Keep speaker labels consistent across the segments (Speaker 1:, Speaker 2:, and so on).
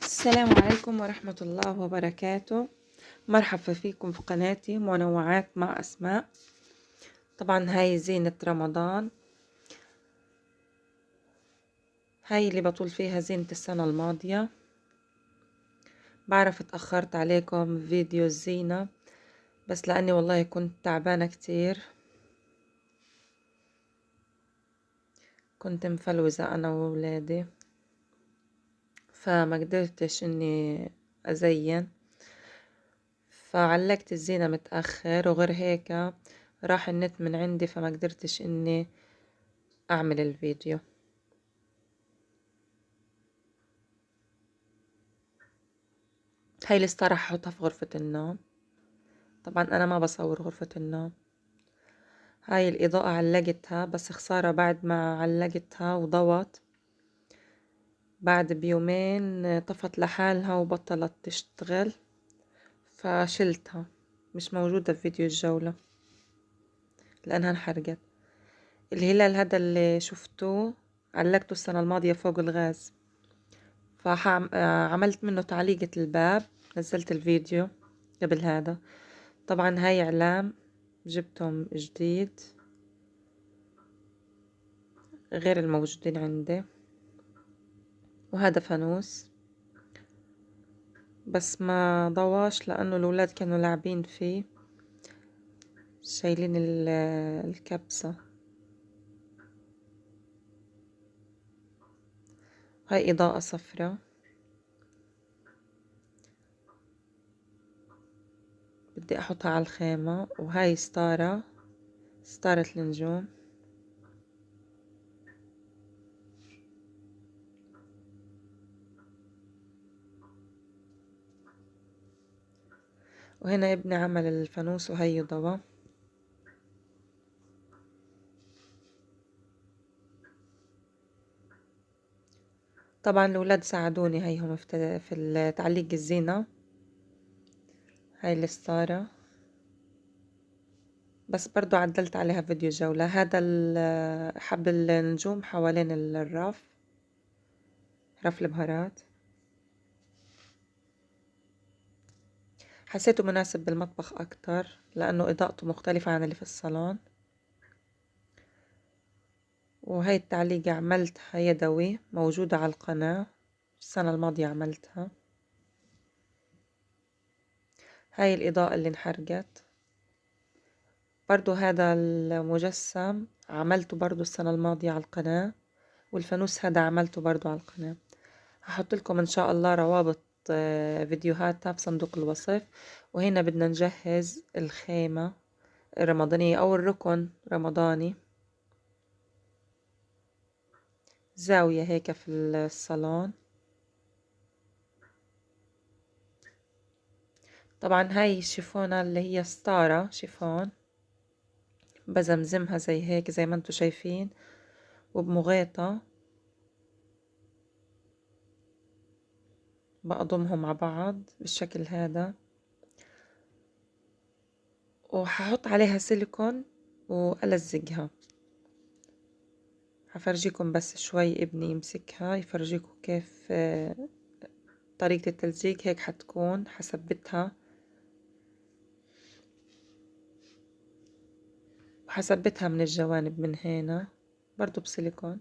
Speaker 1: السلام عليكم ورحمة الله وبركاته. مرحبا فيكم في قناتي منوعات مع أسماء. طبعا هاي زينة رمضان، هاي اللي بطول فيها زينة السنة الماضية. بعرف اتأخرت عليكم فيديو الزينة، بس لأني والله كنت تعبانة كتير، كنت مفلوزة أنا وولادي، فما قدرتش إني أزين، فعلقت الزينة متأخر. وغير هيك راح النت من عندي، فما قدرتش إني أعمل الفيديو. هاي الستارة هحطها في غرفة النوم. طبعا أنا ما بصور غرفة النوم. هاي الإضاءة علقتها، بس خسارة بعد ما علقتها وضوت بعد بيومين طفت لحالها وبطلت تشتغل، فشلتها، مش موجودة في فيديو الجولة لأنها انحرقت. الهلال هذا اللي شفتوه علقته السنة الماضية فوق الغاز، فعملت منه تعليقة الباب، نزلت الفيديو قبل هذا. طبعا هاي إعلام جبتهم جديد غير الموجودين عندي، وهذا فانوس بس ما ضواش لأنه الولاد كانوا لاعبين فيه، شايلين الكبسة. هاي إضاءة صفرة بدي أحطها على الخيمة. وهاي ستارة النجوم. وهنا ابني عمل الفانوس وهي ضوى. طبعا الولاد ساعدوني، هيهم في تعليق الزينة. هاي الستارة بس برضو عدلت عليها فيديو جولة. هذا حبل النجوم حوالين الرف، رف البهارات. حسيته مناسب بالمطبخ أكتر لأنه إضاءته مختلفة عن اللي في الصالون. وهي التعليقة عملتها يدوي، موجودة على القناة، السنة الماضية عملتها. هاي الإضاءة اللي انحرقت. برضو هذا المجسم عملته برضو السنة الماضية على القناة، والفانوس هذا عملته برضو على القناة. هحط لكم إن شاء الله روابط فيديوهاتها في صندوق الوصف. وهنا بدنا نجهز الخيمة الرمضانية أو الركن رمضاني، زاوية هيك في الصالون. طبعا هاي الشيفونة اللي هي ستارة شيفون، بزمزمها زي هيك زي ما انتو شايفين، وبمغيطة بأضمهم مع بعض بالشكل هذا، وححط عليها سيليكون وألزقها. هفرجيكم بس شوي ابني يمسكها يفرجيكم كيف طريقة التلزيق. هيك حتكون حثبتها، وحثبتها من الجوانب من هنا برضو بسيليكون.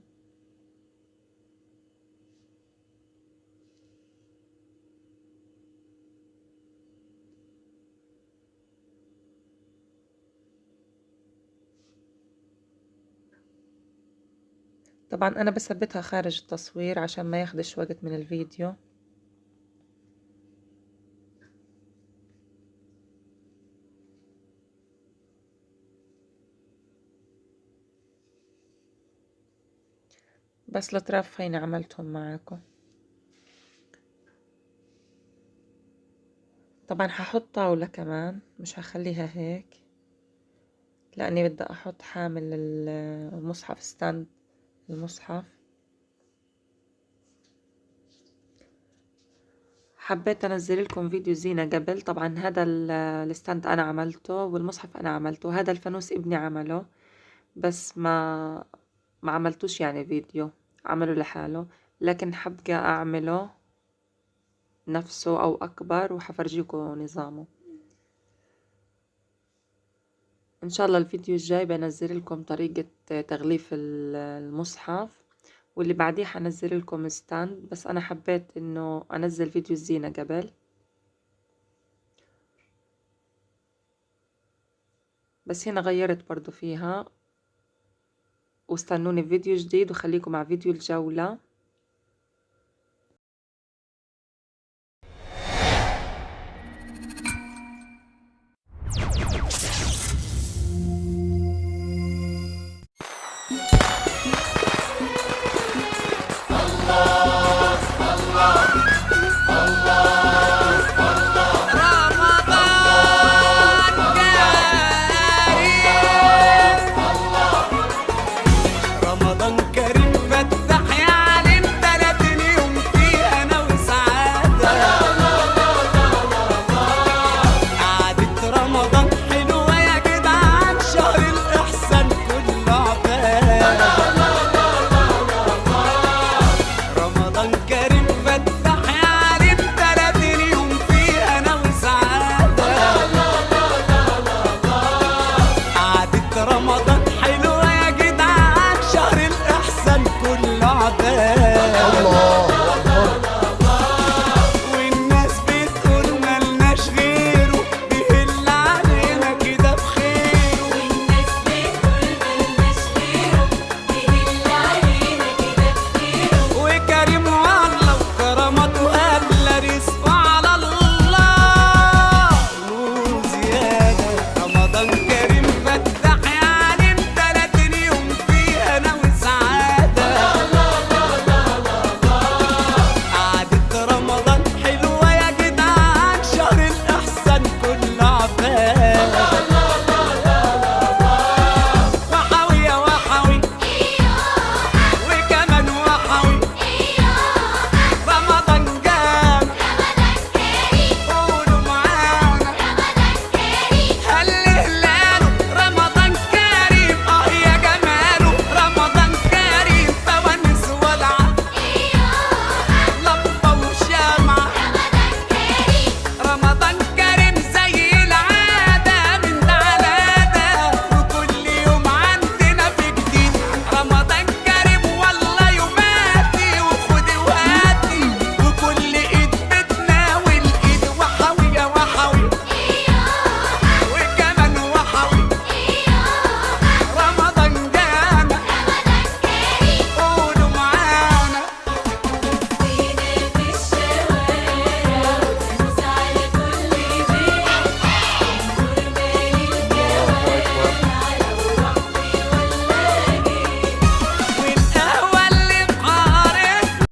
Speaker 1: طبعا أنا بثبتها خارج التصوير عشان ما ياخدش وقت من الفيديو. بس الأطراف هين عملتهم معاكم. طبعا هحط طاولة كمان، مش هخليها هيك لأني بدي أحط حامل المصحف، ستاند المصحف. حبيت انزل لكم فيديو زينة قبل. طبعا هذا الستاند انا عملته، والمصحف انا عملته، هذا الفانوس ابني عمله، بس ما عملتوش يعني فيديو، عمله لحاله، لكن حبقى اعمله نفسه أو أكبر، وحفرجيكم نظامه. إن شاء الله الفيديو الجاي بنزل لكم طريقة تغليف المصحف، واللي بعديه حنزل لكم ستاند، بس أنا حبيت إنه أنزل فيديو الزينة قبل. بس هنا غيرت برضو فيها. واستنوني في فيديو جديد، وخليكم مع فيديو الجولة.